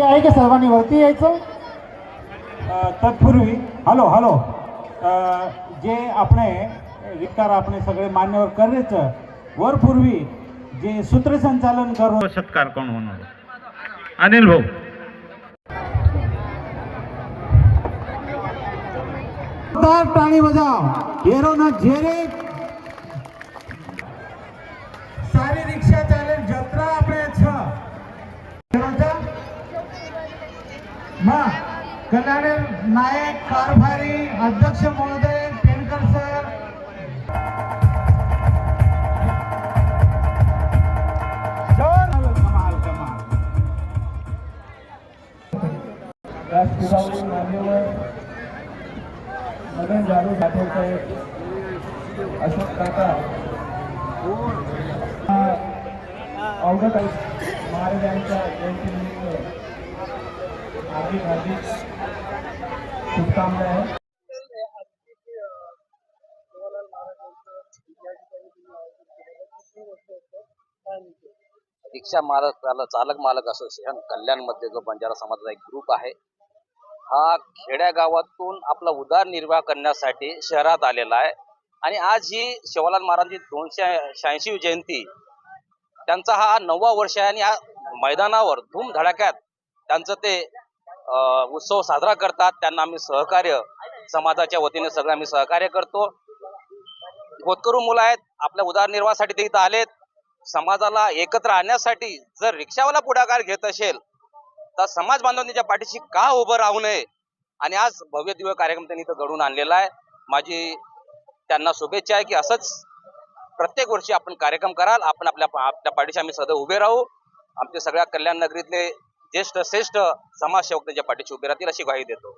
आहे की सर्वांनी वरती यायचं. तत्पूर्वी हॅलो हॅलो जे આપણે विकार આપણે सगळे मान्यवर करायचं वरपूर्वी जे सूत्रसंचालन करून सत्कार कोण होणार? अनिल भाऊ. टाळी बजाव हेरोना झेरे सारी रिक्षा चालक जत्रा આપણે छ कल्याण नायक कारभारी अध्यक्ष महोदय पेनकर सर राष्ट्रवादी मान्यवर मदन जाधव राठोड साहेब, अशोक काका, अवघड महाराजांच्या जयंतीनिमित्त हार्दिक हार्दिक शुभकामना आहे. रिक्षा मालक चालक मालक असोसिएशन कल्याणमध्ये जो बंजारा समाजाचा एक ग्रुप आहे, हा खेड्या गावातून आपला उदरनिर्वाह करण्यासाठी शहरात आलेला आहे. आणि आज ही शिवालाल महाराजांची 286वी जयंती, त्यांचा हा 9वा वर्ष आहे. आणि या मैदानावर धूमधडाक्यात त्यांचं ते उत्सव साजरा करतात. त्यांना आम्ही सहकार्य समाजाच्या वतीने सगळं आम्ही सहकार्य करतो. होतकरू मुलं आहेत, आपल्या उदरनिर्वाहासाठी ते इथं आलेत. समाजाला एकत्र आणण्यासाठी जर रिक्षावाला पुढाकार घेत असेल तर समाज बांधवांच्या पाठीशी का उभं राहू नये. आणि आज भव्य दिव्य कार्यक्रम त्यांनी इथं घडवून आणलेला आहे. माझी त्यांना शुभेच्छा आहे की असंच प्रत्येक वर्षी आपण कार्यक्रम कराल. आपण आपल्या पाठीशी आम्ही सदैव उभे राहू. आमचे सगळ्या कल्याण नगरीतले ज्येष्ठ श्रेष्ठ समाजसेवक त्यांच्या पाठीशी उभे राहतील अशी ग्वाही देतो.